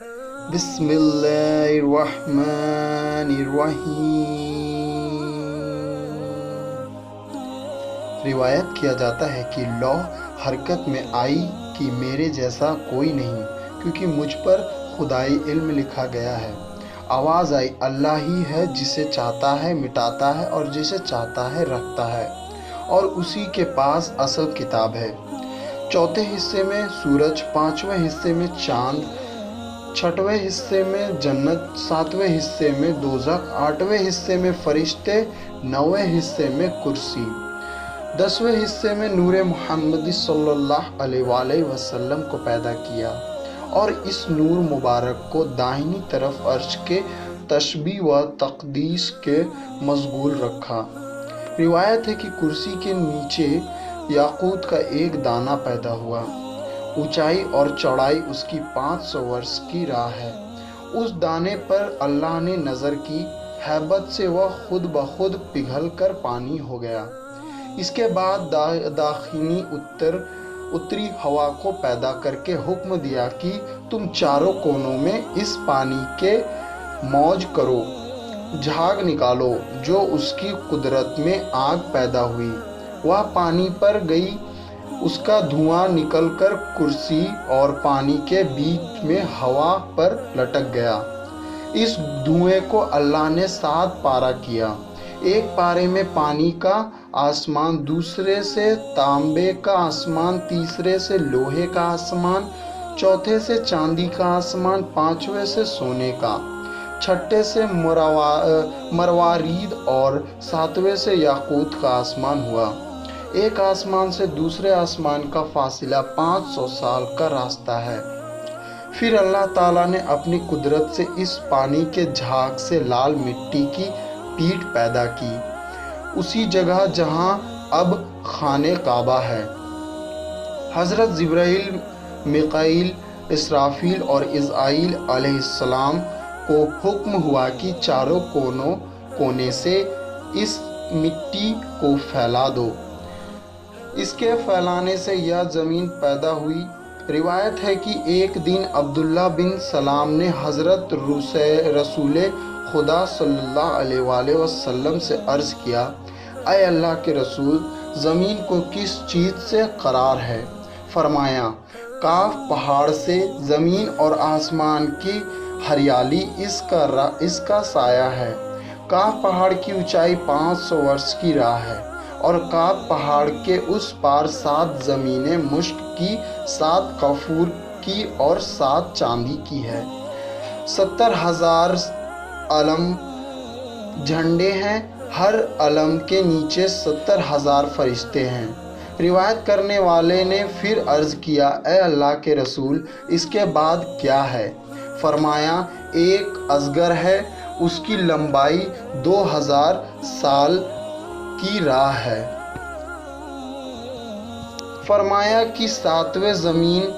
بسم اللہ الرحمن الرحیم۔ روایت کیا جاتا ہے کہ لوح حرکت میں آئی کہ میرے جیسا کوئی نہیں، کیونکہ مجھ پر خدائی علم لکھا گیا ہے۔ آواز آئی، اللہ ہی ہے جسے چاہتا ہے مٹاتا ہے اور جسے چاہتا ہے رکھتا ہے، اور اسی کے پاس اصل کتاب ہے۔ چوتھے حصے میں سورج، پانچویں حصے میں چاند، چھٹویں حصے میں جنت، ساتویں حصے میں دوزخ، آٹھویں حصے میں فرشتے، نویں حصے میں کرسی، 10ویں حصے میں نور محمد صلی اللہ علیہ وآلہ وسلم کو پیدا کیا، اور اس نور مبارک کو داہنی طرف عرش کے تسبیح و تقدیس کے مشغول رکھا۔ روایت ہے کہ کرسی کے نیچے یاقوت کا ایک دانہ پیدا ہوا۔ اونچائی اور چوڑائی اس کی 500 برس کی راہ ہے۔ اس دانے پر اللہ نے نظر کی، ہیبت سے وہ خود بخود پگھل کر پانی ہو گیا۔ اس کے بعد داخنی اتری ہوا کو پیدا کر کے حکم دیا کہ تم چاروں کونوں میں اس پانی کے موج کرو، جھاگ نکالو۔ جو اس کی قدرت میں آگ پیدا ہوئی، وہ پانی پر گئی، اس کا دھواں نکل کر کرسی اور پانی کے بیچ میں ہوا پر لٹک گیا۔ اس دھوئیں کو اللہ نے 7 پارہ کیا، ایک پارے میں پانی کا آسمان، دوسرے سے تانبے کا آسمان، تیسرے سے لوہے کا آسمان، چوتھے سے چاندی کا آسمان، پانچویں سے سونے کا، چھٹے سے مروارید اور ساتویں سے یاقوت کا آسمان ہوا۔ ایک آسمان سے دوسرے آسمان کا فاصلہ 500 سال کا راستہ ہے۔ پھر اللہ تعالیٰ نے اپنی قدرت سے اس پانی کے جھاگ سے لال مٹی کی پیٹھ پیدا کی، اسی جگہ جہاں اب خانہ کعبہ ہے۔ حضرت جبرائیل، میکائیل، اسرافیل اور اسرائیل علیہ السلام کو حکم ہوا کہ چاروں کونے سے اس مٹی کو پھیلا دو۔ اس کے پھیلانے سے یہ زمین پیدا ہوئی۔ روایت ہے کہ ایک دن عبداللہ بن سلام نے حضرت رسول خدا صلی اللہ علیہ وآلہ وسلم سے عرض کیا، اے اللہ کے رسول، زمین کو کس چیز سے قرار ہے؟ فرمایا، کاف پہاڑ سے۔ زمین اور آسمان کی ہریالی اس کا سایہ ہے۔ کاف پہاڑ کی اونچائی 500 برس کی راہ ہے، اور کاف پہاڑ کے اس پار 7 زمینیں مشک کی، 7 کافور کی اور 7 چاندی کی ہے۔ 70,000 علم جھنڈے ہیں، ہر علم کے نیچے 70,000 فرشتے ہیں۔ روایت کرنے والے نے پھر عرض کیا، اے اللہ کے رسول، اس کے بعد کیا ہے؟ فرمایا، ایک اجگر ہے، اس کی لمبائی 2000 سال کی راہ ہے۔ فرمایا کہ 7ویں زمین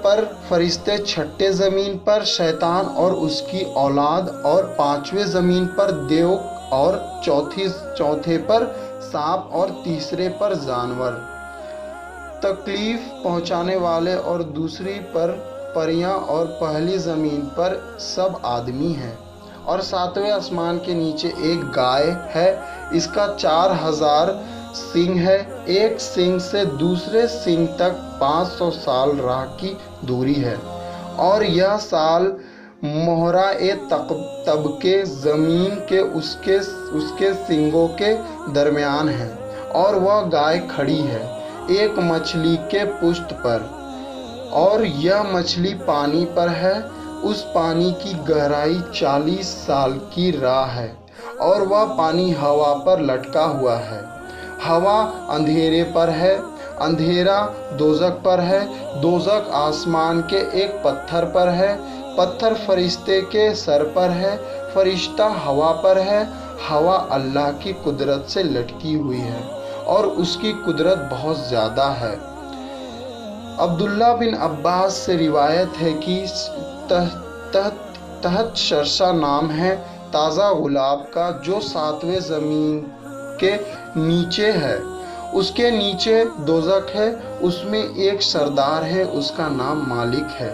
پر فرشتے، چھٹے زمین پر شیطان اور اس کی اولاد، اور 5ویں زمین پر دیو، اور چوتھے پر سانپ، اور تیسرے پر جانور تکلیف پہنچانے والے، اور دوسری پر پریاں، اور پہلی زمین پر سب آدمی ہیں، اور 7ویں آسمان کے نیچے ایک گائے ہے، اس کا 4000 سینگ ہے، ایک سینگ سے دوسرے سینگ تک 500 سال راہ کی دوری ہے، اور یہ سال مہرہ طبقے زمین کے اس کے سینگوں کے درمیان ہے، اور وہ گائے کھڑی ہے ایک مچھلی کے پشت پر، اور یہ مچھلی پانی پر ہے۔ اس پانی کی گہرائی 40 سال کی راہ ہے، اور وہ پانی ہوا پر لٹکا ہوا ہے۔ ہوا اندھیرے پر ہے، اندھیرا دوزخ پر ہے، دوزخ آسمان کے ایک پتھر پر ہے، پتھر فرشتے کے سر پر ہے، فرشتہ ہوا پر ہے، ہوا اللہ کی قدرت سے لٹکی ہوئی ہے، اور اس کی قدرت بہت زیادہ ہے۔ عبداللہ بن عباس سے روایت ہے کہ تحت شرشہ نام ہے تازہ گلاب کا، جو 7ویں زمین کے نیچے ہے، اس کے نیچے دوزخ ہے، اس میں ایک سردار ہے، اس کا نام مالک ہے۔